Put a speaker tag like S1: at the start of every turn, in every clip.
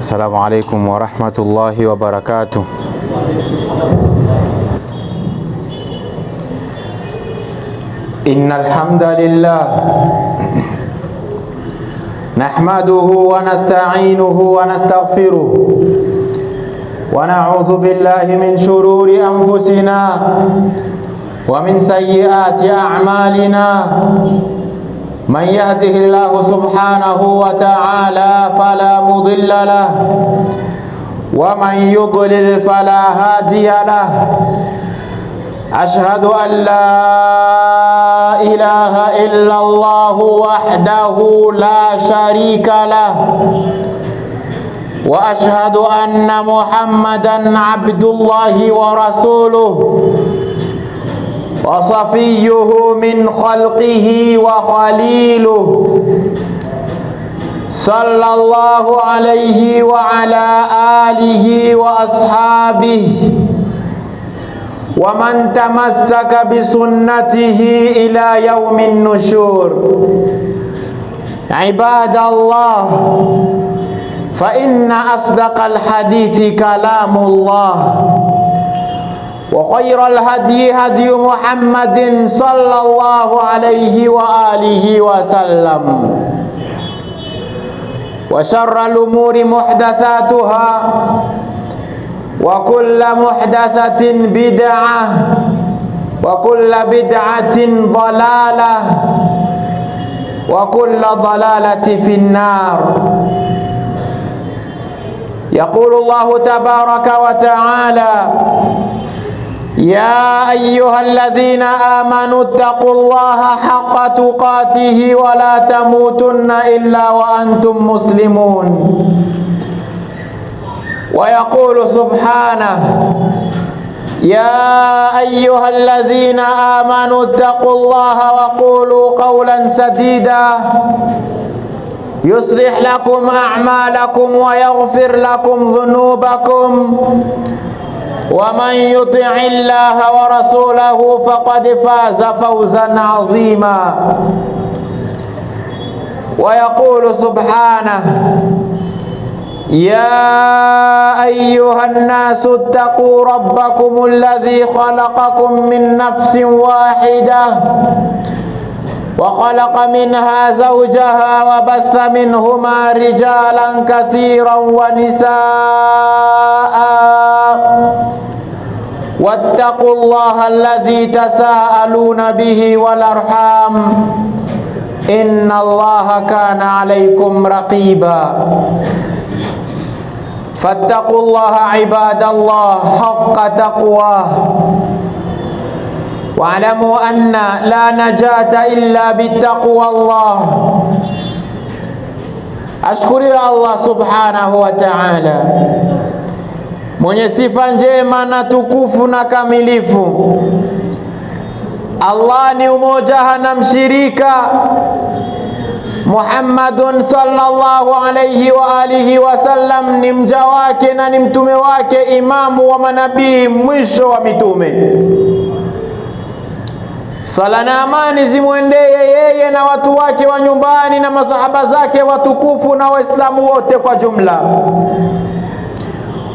S1: Assalamu alaikum warahmatullahi wabarakatuh. Innal hamdalillah nahmaduhu wa nasta'inuhu wa nastaghfiruh wa na'udzu billahi min shururi anfusina wa min sayyiati a'malina. Man yahdihillahu subhanahu wa ta'ala fala mudilla lahu wa man yudlil fala hadiya lahu. Ashhadu an la ilaha illallah wahdahu la sharika lahu wa ashhadu anna Muhammadan abdullahi wa rasuluh wa safiyyuhu min khalqihi wa khaliluh sallallahu alayhi wa ala alihi wa ashabihi wa man tamassaka bi sunnatihi ila yaumin nusyur. Ibadallah, fa inna asdaqal hadithi kalamullah wa khairal hadi hadi Muhammadin sallallahu alaihi wa alihi wa sallam wa syarrul umuri muhdatsatuha wa kullu muhdatsatin bid'ah wa kullu bid'atin dhalalah wa kullu dhalalati finnar. Yaqulu Allah tabaraka wa ta'ala: Ya ayyuhalladzina amanu taqullaha haqqa tuqatih wa la tamutunna illa wa antum muslimun. Wa yaqulu subhanahu: Ya ayyuhalladzina amanu taqullaha wa qulu qawlan sadida yuslih lakum a'malakum wa yaghfir lakum dhunubakum wa man yuti'illaha wa rasulahu faqad faza fawzan 'azima. Wa yaqulu subhanahu: Ya ayyuhan nasu ittaqu rabbakumul ladzi khalaqakum min nafsin wahidah wa khalaqa minha zawjaha wa batha minhuma rijalan katsiran wa nisaa wattaqullaha alladzi tasaaluna bihi wal arham innallaha kana 'alaikum raqiba. Fattaqullaha ibadallah haqqa taqwah wa'lamu anna la najata illa bittaqwallah. Ashkuriwa Allah subhanahu wa ta'ala, mwenye sifa njema na tukufu na kamilifu. Allah ni umoja, hana mshirika. Muhammadun sallallahu alayhi wa alihi wa sallam ni mja wake na ni mtume wake, imamu wa manabii, mwisho wa mitume. Sala na amani zimwendee yeye na watu wake wa nyumbani na masahaba zake watukufu na waislamu wote kwa jumla.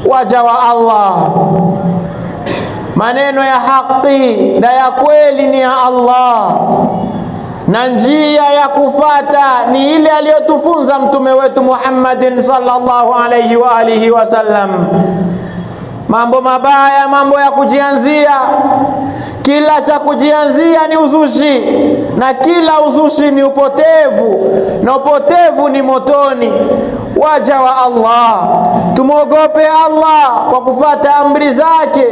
S1: Waja wa Allah, maneno ya haki na ya kweli ni ya Allah, na njia ya kufata ni ile aliyotufunza mtume wetu Muhammadin sallallahu alayhi wa alihi wasallam. Mambo mabaya, mambo ya kujianzia, kila cha kujianzia ni uzushi, na kila uzushi ni upotevu, na upotevu ni motoni. Waja wa Allah, tumwogope Allah kwa kufuata amri zake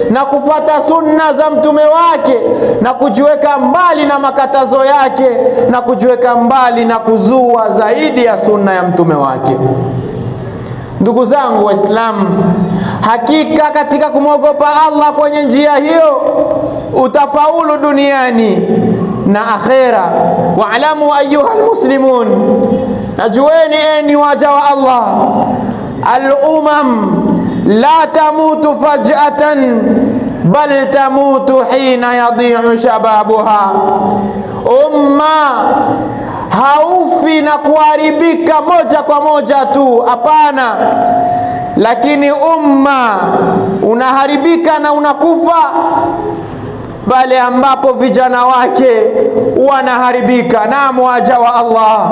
S1: na kufuata sunna za mtume wake, na kujiweka mbali na makatazo yake, na kujiweka mbali na kuzua zaidi ya sunna ya mtume wake. Ndugu zangu Waislamu, hakika katika kumwogopa Allah kwenye njia hiyo utafaulu duniani na akhera. Wa'lamu ayyuhal muslimun, najueni enyi waja wa Allah, al-umam la tamutu faj'atan bal tamutu hina yadhi'u shababuha. Umma haufi na kuharibika moja kwa moja tu, hapana, lakini umma unaharibika na unakufa bali ambapo vijana wake wanaharibika. Naam, waja wa Allah,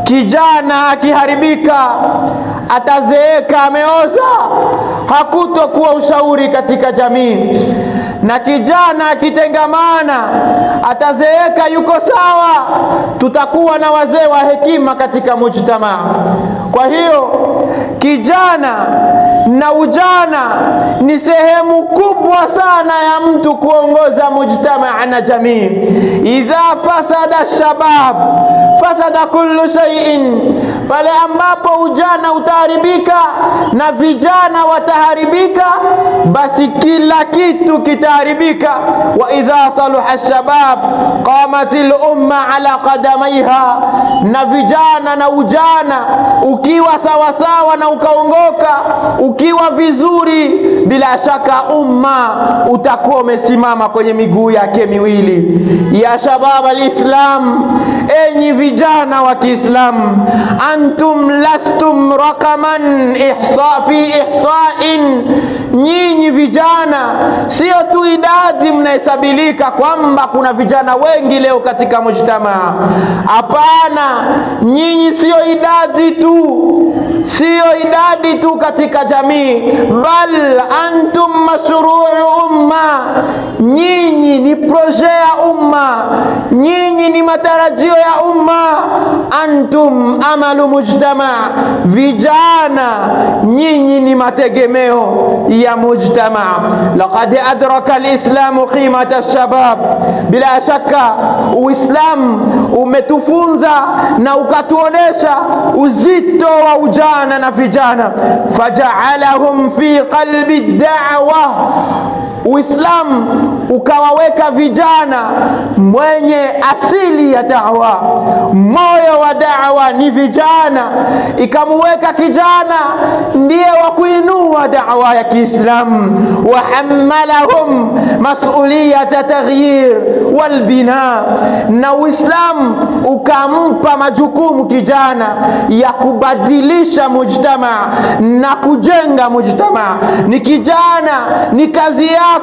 S1: kijana akiharibika atazeeka ameoza, hakutokuwa ushauri katika jamii. Na kijana akitengamana atazeeka yuko sawa, tutakuwa na wazee wa hekima katika mujtamaa. Kwa hiyo kijana na ujana ni sehemu kubwa sana ya mtu kuongoza mujtamaa na jamii. Idha fasada shabab fasada kullu shay'in, pale ambapo ujana utaharibika na vijana wataharibika, basi kila kitu kitaharibika. Wa idha saluha shabab qamatil umma ala qadamaiha, na vijana na ujana ukiwa sawasawa na ukaongoka ukiwa vizuri, bila shaka umma utakuwa umesimama kwenye miguu yake miwili. Ya shabab alislam, enyi vijana wa Kiislamu, antum lastum raqaman fi ihsa'in, nyinyi vijana sio tu idadi mnahesabilika kwamba kuna vijana wengi leo katika mujtamaa. Hapana, nyinyi sio idadi tu katika jamii, bal antum mashru'u umma, nyinyi ni proje ya umma, nyinyi ni matarajio ya umma. Antum amalu mujtamaa, vijana nyinyi ni mategemeo ya mujtamaa. Laqad adraka alislamu qimata alshabab, bila shaka Uislamu umetufunza na ukatuonesha uzito wa ujana na vijana. Faja'alahum fi qalbi da'wa, Uislamu ukawaweka vijana mwenye asili ya da'wa, moyo wa da'wa ni vijana, ikamuweka kijana ndiye wa kuinua da'wa ya Kiislamu. Wa hammalahum mas'uliyata taghyir wal bina, na Uislamu ukampa majukumu kijana ya kubadilisha mujtamaa na kujenga mujtamaa. Ni kijana, ni kazi yako.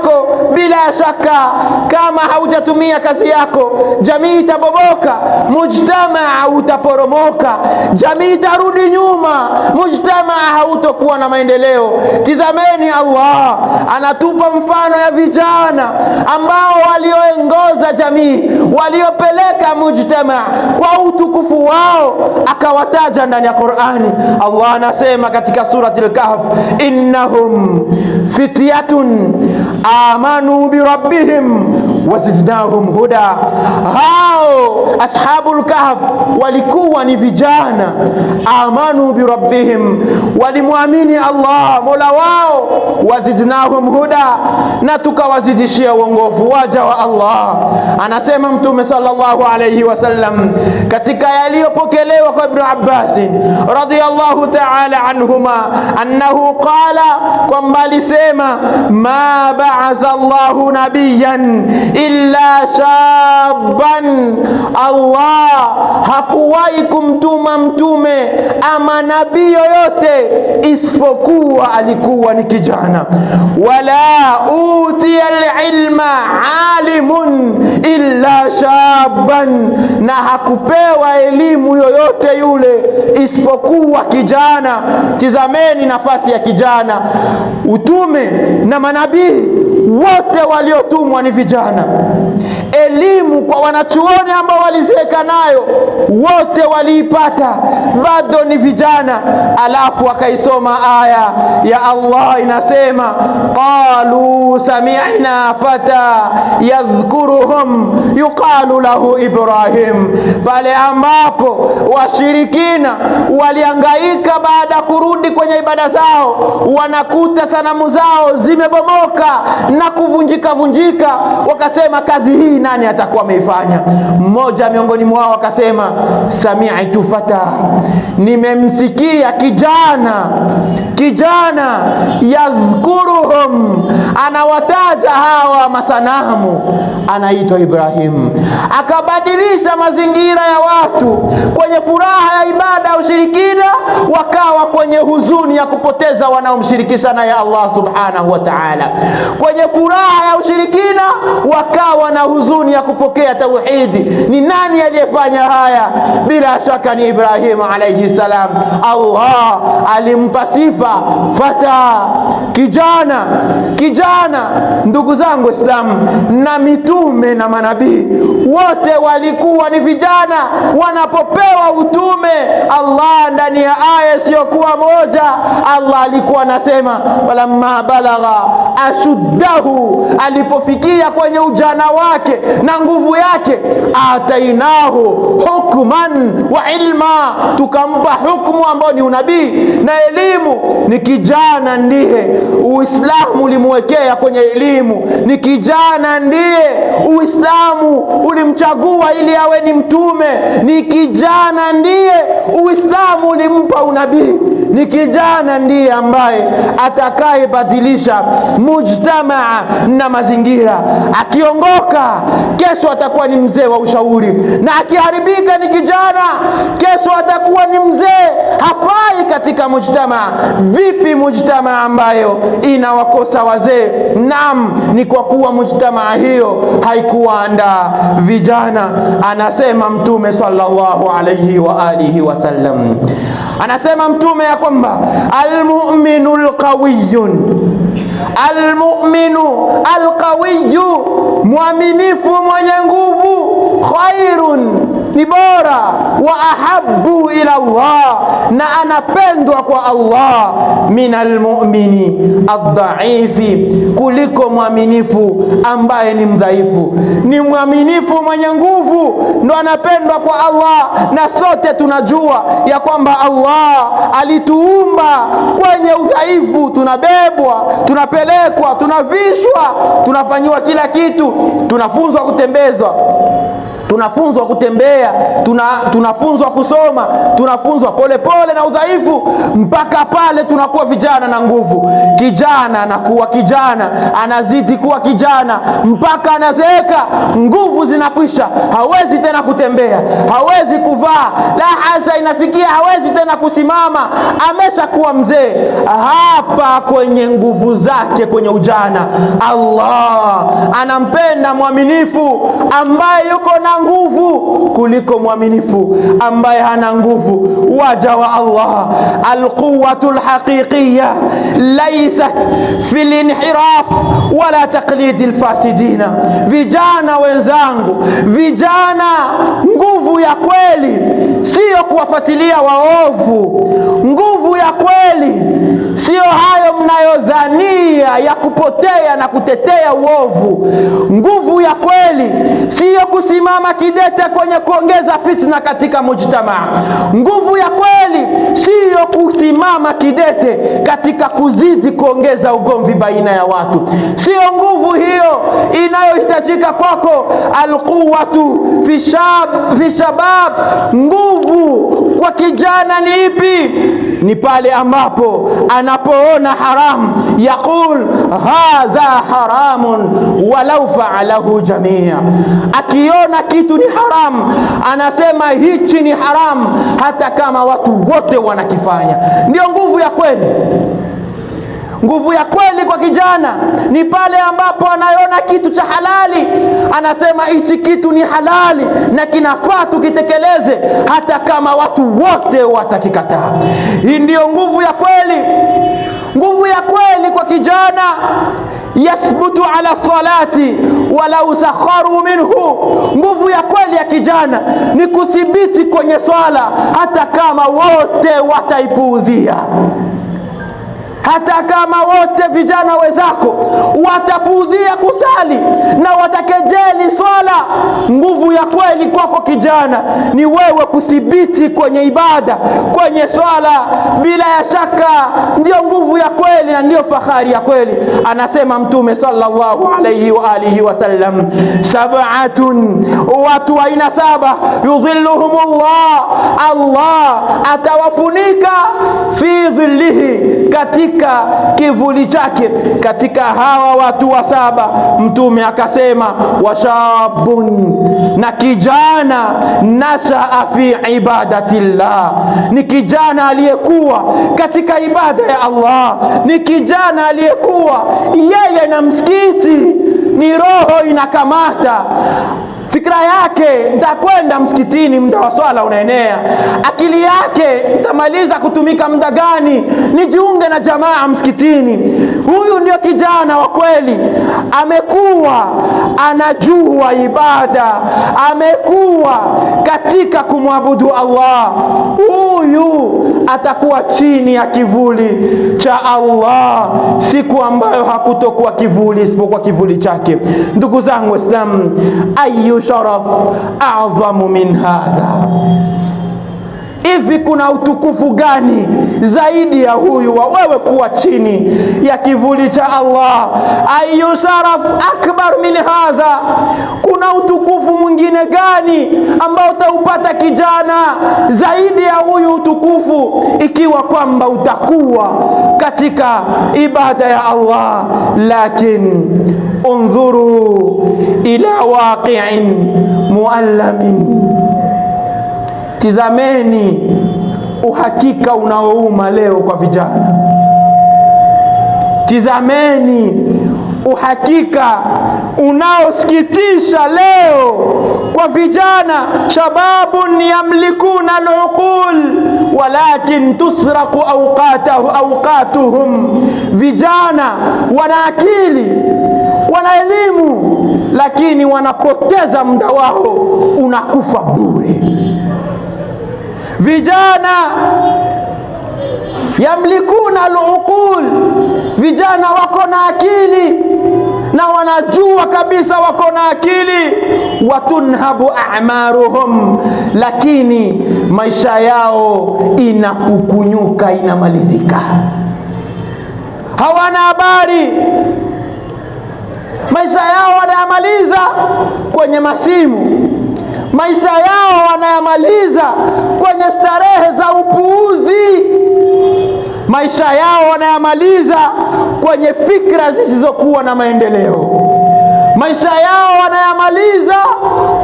S1: Bila shaka kama haujatumia kazi yako, jamii itabomoka, mujtamaa utaporomoka, jamii itarudi nyuma, mujtamaa hautokuwa na maendeleo. Tizameni, Allah anatupa mfano ya vijana ambao walioongoza jamii, waliopeleka mujtamaa kwa utukufu wao, akawataja ndani ya Qur'ani. Allah anasema katika surati al-Kahf, innahum fityatun amanu bi rabbihim wazidnahum huda. Hao ashabul kahf walikuwa ni vijana, amanu bi rabbihim, walimwamini Allah mola wao, wazidnahum huda, na tukawazidishia uongofu. Waja wa Allah, anasema Mtume sallallahu alayhi wasallam katika yaliyopokelewa kwa Ibn Abbas radiyallahu ta'ala anhuma, annahu qala, kwamba alisema, ma ba'atha Allahu nabiyyan illa shaban, Allah hakuwahi kumtuma mtume ama nabii yoyote isipokuwa alikuwa ni kijana. Wala utiya alilma alimun illa shaban, na hakupewa elimu yoyote yule isipokuwa kijana. Tizameni nafasi ya kijana. Utume na manabii wote waliotumwa ni vijana. Elimu kwa wanachuoni ambao walizeeka nayo wote waliipata, bado ni vijana. Alafu akaisoma aya ya Allah inasema, qalu sami'na fata yadhkuruhum yuqalu lahu Ibrahim, pale ambapo washirikina waliangaika baada ya kurudi kwenye ibada zao, wanakuta sanamu zao zimebomoka na kuvunjika, wakasema kazi hii nani atakuwa ameifanya? Mmoja miongoni mwao akasema, sami'tu fata, nimemsikia kijana kijana yadhkuruhum, anawataja hawa masanamu, anaitwa Ibrahim. Akabadilisha mazingira ya watu kwenye furaha ya ibada ya ushirikina, wakawa kwenye huzuni ya kupoteza wanaomshirikisha naye Allah subhanahu wa ta'ala. Kwenye furaha ya ushirikina wakawa na huzuni ya kupokea tauhidi. Ni nani aliyefanya haya? Bila shaka ni Ibrahim alayhi salam. Allah alimpa sifa fata, kijana. Ndugu zangu Waislamu, na mitume na manabii wote walikuwa ni vijana wanapopewa utume. Allah ndani ya aya isiyokuwa moja, Allah alikuwa anasema walamma balagha ashuddahu, alipofikia kwenye ujana wake na nguvu yake, atainahu hukman wa ilma, tukampa hukumu ambao ni unabii na elimu. Ni kijana ndiye Uislamu ulimwekea kwenye elimu, ni kijana ndiye Uislamu ulimchagua ili awe ni mtume, ni kijana ndiye Uislamu ulimpa unabii, ni kijana ndiye ambaye atakayebadilisha mujtamaa na mazingira. Akiongoka kesho atakuwa ni mzee wa ushauri, na akiharibika ni kijana, kesho atakuwa ni mzee hafai katika mujtamaa. Vipi mujtamaa ambayo inawakosa wazee? Naam, ni kwa kuwa mujtamaa hiyo haikuandaa vijana. Anasema Mtume sallallahu alayhi wa alihi wasallam, anasema Mtume ya kwamba almu'minu alqawiyyu, mwaminifu mwenye nguvu, khairun, ni bora, wa ahabbu ila Allah, na anapendwa kwa Allah, min almu'mini ad-dha'ifi, kuliko mwaminifu ambaye ni mdhaifu. Ni mwaminifu mwenye nguvu ndo anapendwa kwa Allah, na sote tunajua ya kwamba Allah alituumba kwenye udhaifu. Tunabebwa, tunapelekwa, tunavishwa, tunafanyiwa kila kitu, tunafunzwa kutembezwa, tunafunzwa kutembea, tunafunzwa kusoma, tunafunzwa pole na udhaifu, mpaka pale tunakuwa vijana na nguvu. Kijana anakuwa kijana, anazidi kuwa kijana mpaka anazeeka, nguvu zinakwisha, hawezi tena kutembea, hawezi kuvaa, la hasha, inafikia hawezi tena kusimama, ameshakuwa mzee. Hapa kwenye nguvu zake kwenye ujana, Allah anampenda mwaminifu ambaye yuko na nguvu kuliko mwaminifu ambaye hana nguvu. Waja wa Allah, alquwwatul haqiqiyya laysat fil inhiraf wala taqlidil fasidina. Vijana wenzangu, vijana, nguvu ya kweli sio kuwafuatilia waovu. Nguvu ya kweli sio hayo mnayodhania ya kupotea na kutetea uovu. Nguvu ya kweli sio kusimama kidete kwenye kuongeza fitna katika mujtamaa. Nguvu ya kweli sio kusimama kidete katika kuzidi kuongeza ugomvi baina ya watu. Sio nguvu hiyo inayohitajika kwako. Alquwwatu fi shabab, nguvu kwa kijana ni ipi? Ni pale ambapo anapoona haramu, yaqul hadha haramun walau fa'alahu jamia. Akiona kitu ni haramu, anasema hichi ni haramu hata kama watu wote wanakifanya. Ndio nguvu ya kweli. Nguvu ya kweli kwa kijana ni pale ambapo anaona kitu cha halali, anasema hichi kitu ni halali na kinafaa tukitekeleze hata kama watu wote watakikataa. Hii ndio nguvu ya kweli. Nguvu ya kweli kwa kijana, yathbutu ala salati walau sakharu minhu. Nguvu ya kweli ya kijana ni kuthibiti kwenye swala hata kama wote wataipuudhia. Hata kama wote vijana wenzako watapuudhia kusali na watakejeli swala, nguvu ya kweli kwako kijana ni wewe kuthibiti kwenye ibada, kwenye swala. Bila ya shaka ndio nguvu ya kweli na ndio fahari ya kweli. Anasema Mtume sallallahu alayhi wa alihi wasallam, sab'atun, watu aina saba, yudhilluhumullah, Allah atawafunika fi dhillihi, katika kivuli chake. Katika hawa watu wa 7 Mtume akasema washabun, na kijana nashaa fi ibadatillah, ni kijana aliyekuwa katika ibada ya Allah, ni kijana aliyekuwa yeye na msikiti ni roho inakamata. Fikra yake nitakwenda msikitini, muda wa swala unaenea. Akili yake nitamaliza kutumika muda gani, nijiunge na jamaa msikitini. Huyu ndio kijana wa kweli, amekuwa anajua ibada, amekuwa katika kumwabudu Allah. Huyu atakuwa chini ya kivuli cha Allah siku ambayo hakutokuwa kivuli isipokuwa kivuli chake. Ndugu zangu Waislamu, ayu sharaf a'zamu min hadha? Hivi kuna utukufu gani zaidi ya huyu wa wewe kuwa chini ya kivuli cha Allah? Ayu sharaf akbar min hadha? Kuna utukufu mwingine gani ambao utaupata kijana zaidi ya huyu utukufu, ikiwa kwamba utakuwa katika ibada ya Allah? Lakin unzuru ila waqi'in muallamin, tizameni uhakika unaouma leo kwa vijana. Tizameni uhakika unaosikitisha leo kwa vijana. Shababun yamlikuna al-uqul walakin tusraqu awqatuhum. Vijana wana akili, wana elimu, lakini wanapoteza muda wao, unakufa bure. Vijana yamlikuna al-uqul, vijana wako na akili na wanajua kabisa wako na akili. Watunhabu a'maruhum, lakini maisha yao inakukunyuka, inamalizika. Hawana habari, maisha yao wanayamaliza kwenye masimu, maisha yao wanayamaliza kwenye starehe za upuuzi, maisha yao wanayamaliza kwenye fikra zisizokuwa na maendeleo, maisha yao wanayamaliza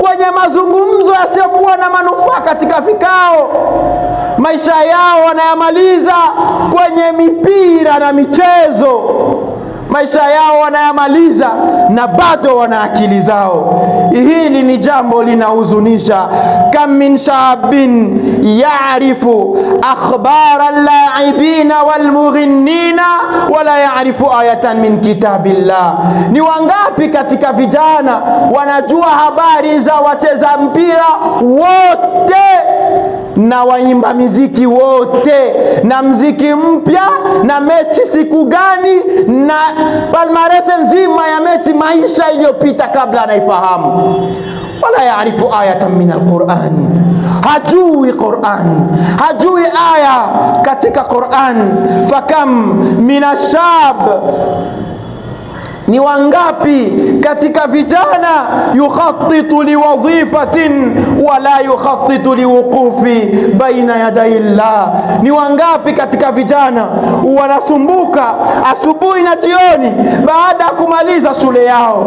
S1: kwenye mazungumzo yasiyokuwa na manufaa katika vikao, maisha yao wanayamaliza kwenye mipira na michezo, maisha yao wanayamaliza na bado wana akili zao. Hili ni jambo linahuzunisha. Kam min shabin ya'rifu akhbar al-la'ibina wal-mughinnina wala ya'rifu ayatan min kitabillah. Ni wangapi katika vijana wanajua habari za wacheza mpira wote na waimba miziki wote na mziki mpya na mechi siku gani na palmarese nzima ya mechi maisha iliyopita kabla anaifahamu. Wala yaarifu ayatan min alquran, hajui Quran, hajui aya katika Quran. Fakam minashab, ni wangapi katika vijana yukhattitu liwadhifatin wala yukhattitu liwuqufi baina yaday Allah? Ni wangapi katika vijana wanasumbuka asubuhi na jioni baada ya kumaliza shule yao,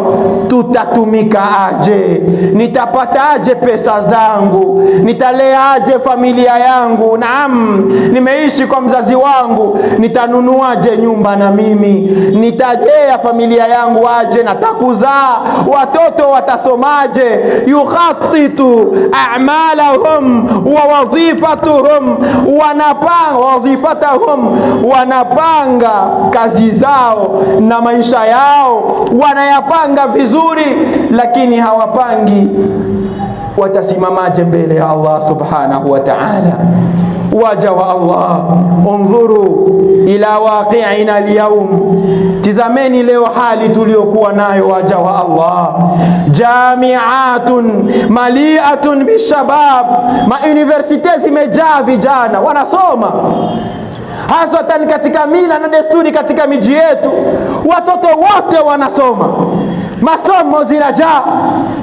S1: tutatumika aje, nitapata aje pesa zangu, nitalea aje familia yangu, naam nimeishi kwa mzazi wangu, nitanunuaje nyumba na mimi, nitajea familia yangu aje, natakuzaa watoto watasomaje? Yukhattitu a'malahum wa wadhifatuhum, wanapanga kazi zao na maisha yao wanayapanga vizuri, lakini hawapangi watasimamaje mbele ya Allah subhanahu wa ta'ala. Waja wa Allah, unzuru ila waqi'ina al-yawm, tizameni leo hali tuliokuwa nayo waja wa Allah. Jami'atun mali'atun bishabab, ma universite zimejaa vijana wanasoma, hasatan katika mila na desturi katika miji yetu, watoto wote wanasoma. masomo zinajaa.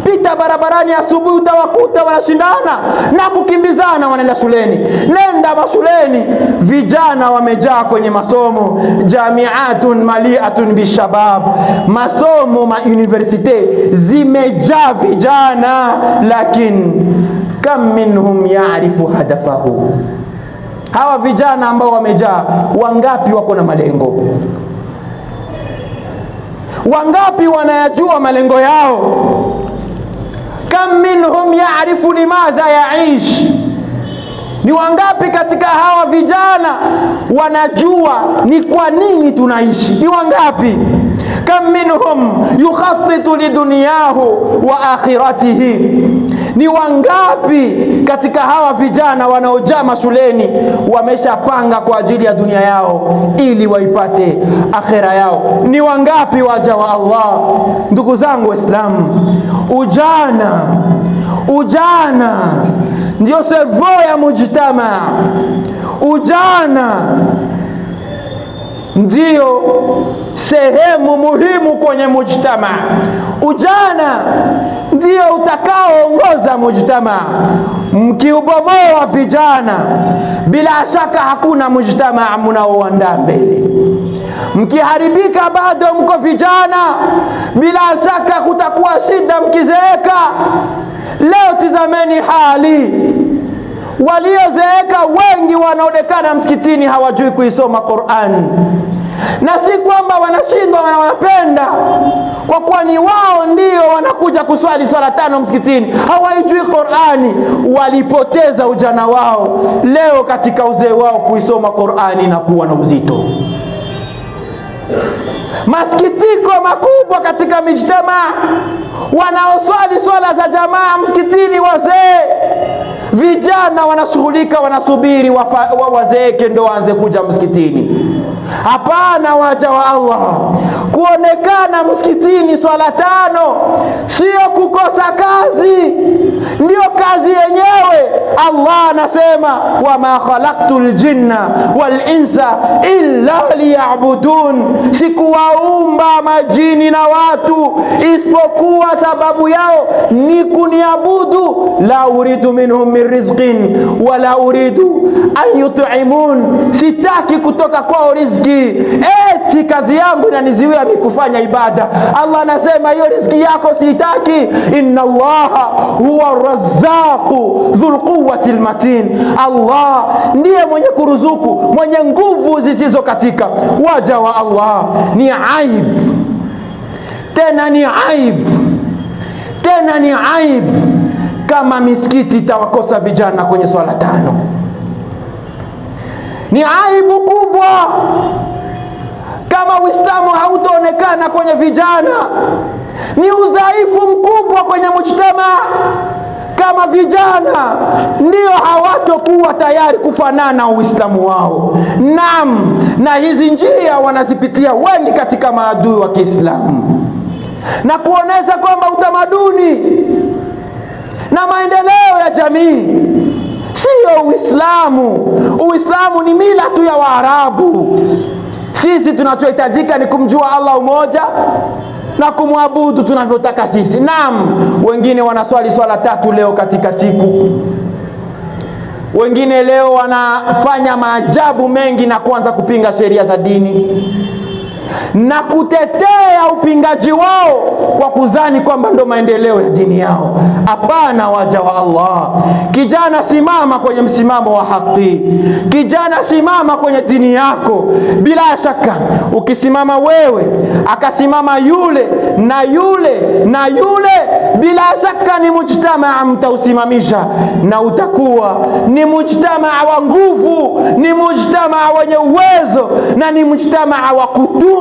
S1: Pita barabarani asubuhi utawakuta wanashindana na kukimbizana wanaenda shuleni. Nenda mashuleni, vijana wamejaa kwenye masomo. Jamiatun maliatun bishabab, masomo ma universite zimejaa vijana, lakini kam minhum yaarifu hadafahu. Hawa vijana ambao wamejaa, wangapi wako na malengo? Wangapi wanayajua malengo yao? Kam minhum yaarifu limadha yaish, ni wangapi katika hawa vijana wanajua ni kwa nini tunaishi? Ni wangapi? Kam minhum yukhattitu lidunyahu wa akhiratihi, ni wangapi katika hawa vijana wanaojaa mashuleni wameshapanga kwa ajili ya dunia yao ili waipate akhira yao? Ni wangapi waja wa Allah? Ndugu zangu Waislamu, ujana ndio servo ya mujtama. Ujana ndio sehemu muhimu kwenye mujtama. Ujana ndio utakaoongoza mujtama. Mkiubomoa vijana, bila shaka hakuna mujtama mnaoandaa mbele. Mkiharibika bado mko vijana, bila shaka kutakuwa shida mkizeeka. Leo tizameni hali, waliozeeka wengi wanaonekana msikitini hawajui kuisoma Qur'an. Na si kwamba wanashindwa, wanapenda, kwa kuwa ni wao ndio wanakuja kuswali swala 5 msikitini, hawaijui Qur'ani. Walipoteza ujana wao, leo katika uzee wao kuisoma Qur'ani na kuwa na uzito. Masikitiko makubwa katika mujtama, wanaoswali swala za jamaa msikitini wazee. Vijana wanashughulika, wanasubiri wazeeke ndio waanze kuja msikitini. Hapana, waja wa Allah, kuonekana msikitini swala 5 sio kukosa kazi, ndio kazi yenyewe. Allah anasema, wama khalaqtul jinna wal insa illa liya'budun, sikuwaumba majini na watu isipokuwa sababu yao ni kuniabudu. La uridu minhum min rizqin wala uridu an yut'imun, sitaki kutoka kwao riziki, eti kazi yangu inaniziwia mimi kufanya ibada. Allah anasema hiyo riziki yako sitaki. Inna Allaha huwa razzaqu dhul quwwati matin, Allah ndiye mwenye kuruzuku, mwenye nguvu zisizokatika. Waja wa Allah, ni aib, tena ni aib, tena ni aib kama misikiti itawakosa vijana kwenye swala 5. Ni aibu kubwa kama Uislamu hautaonekana kwenye vijana. Ni udhaifu mkubwa kwenye mujtama kama vijana ndio hawatokuwa tayari kufanana Uislamu wao. Naam, na hizi njia wanazipitia wengi katika maadui wa Kiislamu, na kuonesha kwamba utamaduni na maendeleo ya jamii sio Uislamu. Uislamu ni mila tu ya Waarabu. Sisi tunachohitajika ni kumjua Allah umoja na kumwabudu tunavyotaka sisi. Naam, wengine wanaswali swala 3 leo katika siku. Wengine leo wanafanya maajabu mengi na kuanza kupinga sheria za dini na kutetea upingaji wao kwa kudhani kwamba ndo maendeleo ya dini yao. Hapana, waja wa Allah, kijana simama kwenye msimamo wa haki. Kijana simama kwenye dini yako. Bila shaka ukisimama wewe, akasimama yule na yule na yule, bila shaka ni mujtamaa mtausimamisha, na utakuwa ni mujtamaa wa nguvu, ni mujtamaa wenye uwezo, na ni mujtamaa wa kutunga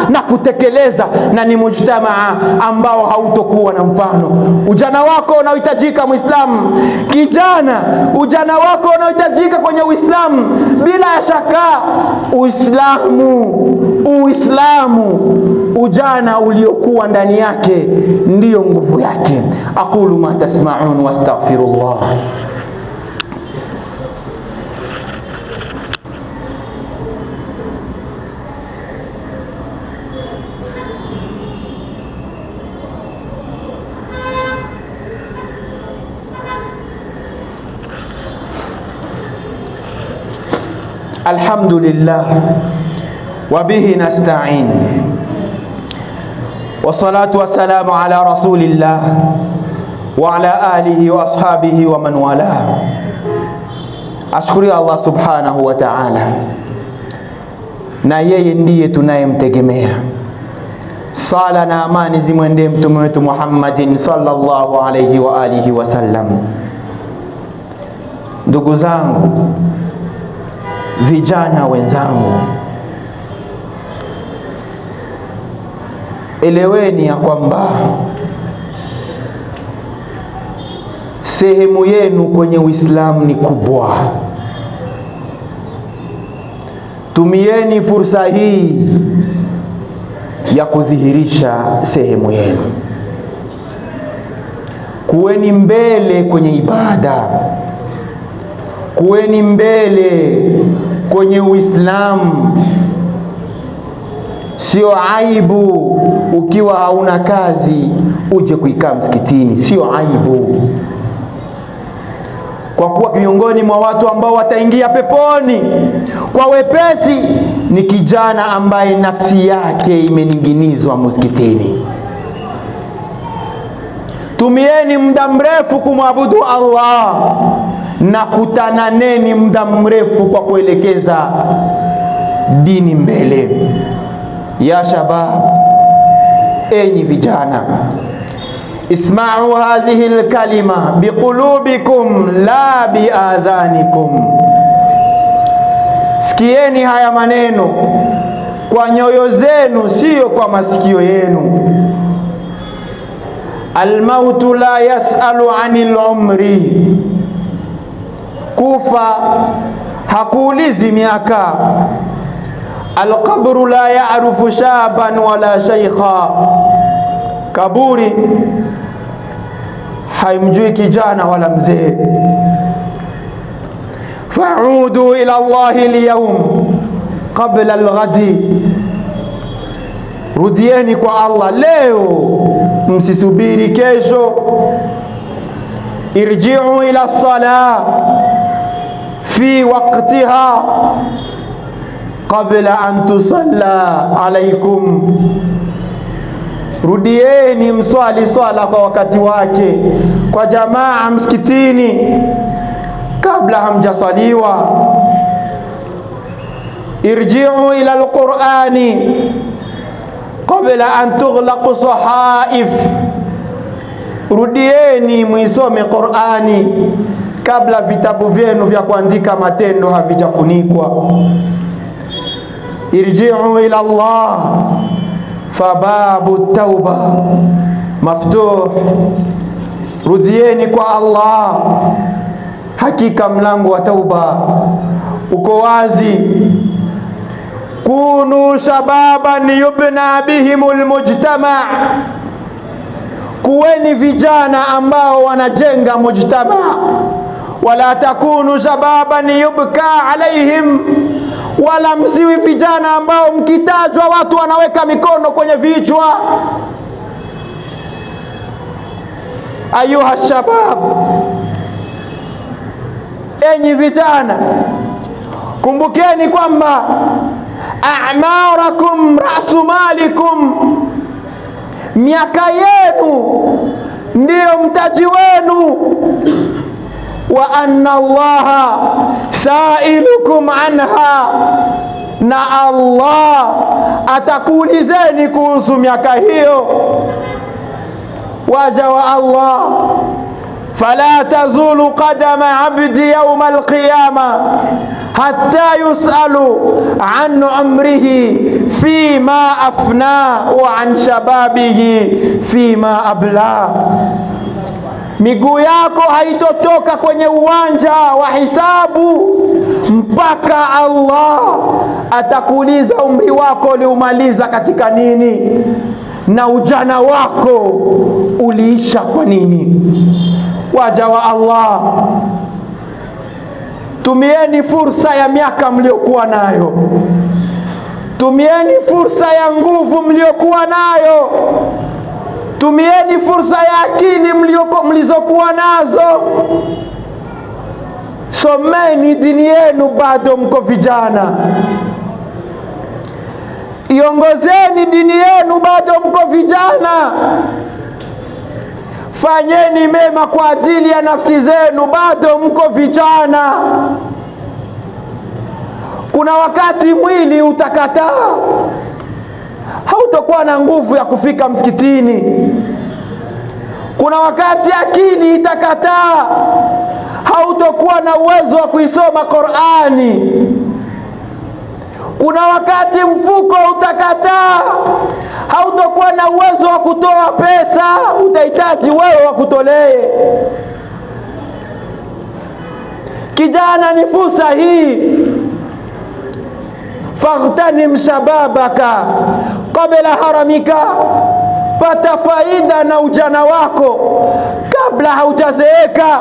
S1: na kutekeleza, na ni mujtamaa ambao hautokuwa na mfano. Ujana wako unahitajika Muislamu, kijana, ujana wako unahitajika kwenye Uislamu. Bila shaka Uislamu, ujana uliokuwa ndani yake ndiyo nguvu yake. Aqulu ma tasma'un wastaghfirullah. Alhamdulillah wa bihi nasta'in, wassalatu wassalamu ala rasulillah wa ala alihi wa ashabihi wa man wala. Ashukuru Allah subhanahu wa ta'ala, na yeye ndiye tunayemtegemea. Sala na amani zimwendee mtume wetu Muhammadin sallallahu alayhi wa alihi wasallam. Ndugu zangu, vijana wenzangu, eleweni ya kwamba sehemu yenu kwenye Uislamu ni kubwa. Tumieni fursa hii ya kudhihirisha sehemu yenu. Kuweni mbele kwenye ibada, kuweni mbele kwenye Uislamu. Sio aibu ukiwa hauna kazi uje kuikaa msikitini, sio aibu, kwa kuwa miongoni mwa watu ambao wataingia peponi kwa wepesi ni kijana ambaye nafsi yake imeninginizwa msikitini. Tumieni muda mrefu kumwabudu Allah na kutananeni muda mrefu kwa kuelekeza dini mbele. Ya shabab, enyi vijana, isma'u hadhihi alkalima biqulubikum la biadhanikum. Sikieni haya maneno kwa nyoyo zenu, sio kwa masikio yenu. Almautu la yasalu anil umri, kufa hakuulizi miaka. Alqabru la ya'rufu shaban wala shaykha, kaburi haimjui kijana wala mzee. Fa'udu ila Allahi al-yawm qabla al-ghadi, rudieni kwa Allah leo, msisubiri kesho. Irji'u ila as-salah fi waqtiha qabla an tusalla alaykum, rudieni mswali swala kwa wakati wake kwa jamaa msikitini kabla hamjaswaliwa. Irji'u ila alqur'ani qabla an tughlaqu sahaif, rudieni muisome Qur'ani kabla vitabu vyenu vya kuandika matendo havijafunikwa. Irji'u ila Allah fababu tauba maftuh, rudieni kwa Allah, hakika mlango wa tauba uko wazi. Kunu shababan yubna bihimul mujtama, kuweni vijana ambao wanajenga mujtama. Wala takunu shababan yubka alaihim, wala msiwi vijana ambao mkitajwa watu wanaweka mikono kwenye vichwa. Ayuha shabab, enyi vijana, kumbukeni kwamba a'marakum ra'su malikum, miaka yenu ndiyo mtaji wenu. Wa anna Allaha sailukum anha, na Allah atakuulizeni kuhusu miaka hiyo. Waja wa Allah, fala tazulu qadama abdi yawma alqiyama hatta yusalu an umrihi fima afna wa an shababihi fima abla. Miguu yako haitotoka kwenye uwanja wa hisabu mpaka Allah atakuuliza umri wako uliumaliza katika nini, na ujana wako uliisha kwa nini. Waja wa Allah, tumieni fursa ya miaka mliokuwa nayo, tumieni fursa ya nguvu mliokuwa nayo, tumieni fursa ya akili mlizokuwa nazo. Someni dini yenu bado mko vijana. Iongozeni dini yenu bado mko vijana. Fanyeni mema kwa ajili ya nafsi zenu bado mko vijana. Kuna wakati mwili utakataa, hautakuwa na nguvu ya kufika msikitini. Kuna wakati akili itakataa, hautakuwa na uwezo wa kuisoma Qur'ani. Kuna wakati mfuko utakataa, hautakuwa na uwezo wa kutoa pesa, utahitaji wewe wa kutolee. Kijana, ni fursa hii. Faghtanim shababaka qabla haramika, pata faida na ujana wako kabla haujazeeka.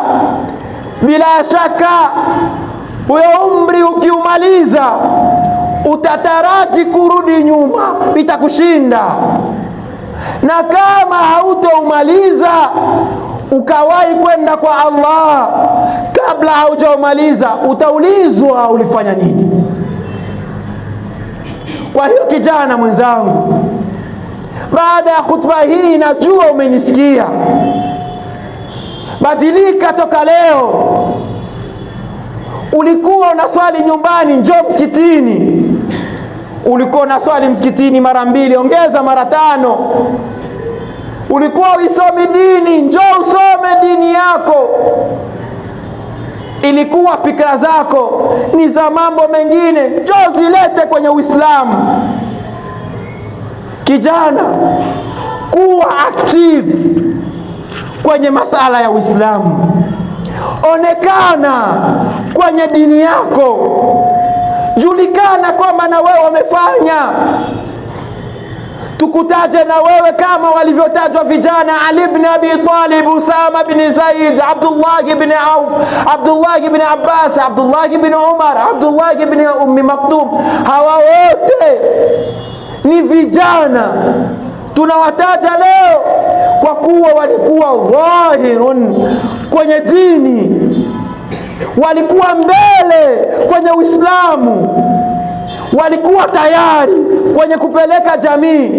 S1: Bila shaka huyo umri ukiumaliza utataraji kurudi nyuma, itakushinda. Na kama hautoumaliza ukawahi kwenda kwa Allah kabla haujaumaliza, utaulizwa ulifanya nini. Kwa hiyo kijana mwenzangu, baada ya khutba hii, najua umenisikia, badilika toka leo. Ulikuwa unaswali nyumbani, njoo msikitini. Ulikuwa unaswali msikitini mara 2, ongeza mara 5. Ulikuwa uisomi dini, njoo usome dini yako. Ilikuwa fikra zako ni za mambo mengine, njoo zilete kwenye Uislamu. Kijana, kuwa active kwenye masala ya Uislamu. Onekana kwenye dini yako, julikana kwamba na wewe umefanya. Tukutaje na wewe kama walivyotajwa vijana: Ali ibn Abi Talib, Usama ibn Zaid, Abdullah ibn Auf, Abdullah ibn Abbas, Abdullah ibn Umar, Abdullah ibn Ummi Maktum. Hawa wote ni vijana tunawataja leo kwa kuwa walikuwa dhahirun kwenye dini, walikuwa mbele kwenye Uislamu, walikuwa tayari kwenye kupeleka jamii,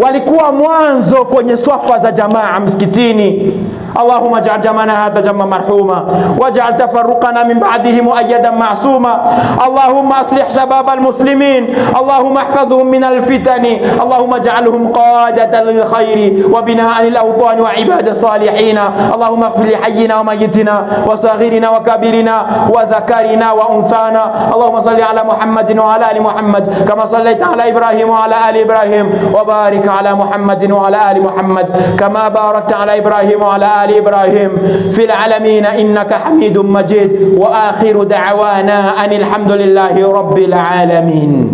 S1: walikuwa mwanzo kwenye swafa za jamaa msikitini. اللهم اجعل جمعنا هذا جمعا مرحوما واجعل تفرقنا من بعده مؤيدا معصوما. اللهم اصلح شباب المسلمين، اللهم احفظهم من الفتن، اللهم اجعلهم قادة للخير وبناء للأوطان وعباد الصالحين. اللهم اغفر لحينا وميتنا وصغيرنا وكبيرنا وذكرنا وأنثانا. اللهم صل على محمد وعلى آل محمد كما صليت على إبراهيم وعلى آل إبراهيم، وبارك على محمد وعلى آل محمد كما باركت على إبراهيم وعلى آل إبراهيم في العالمين إنك حميد مجيد. وآخر دعوانا أن الحمد لله رب العالمين.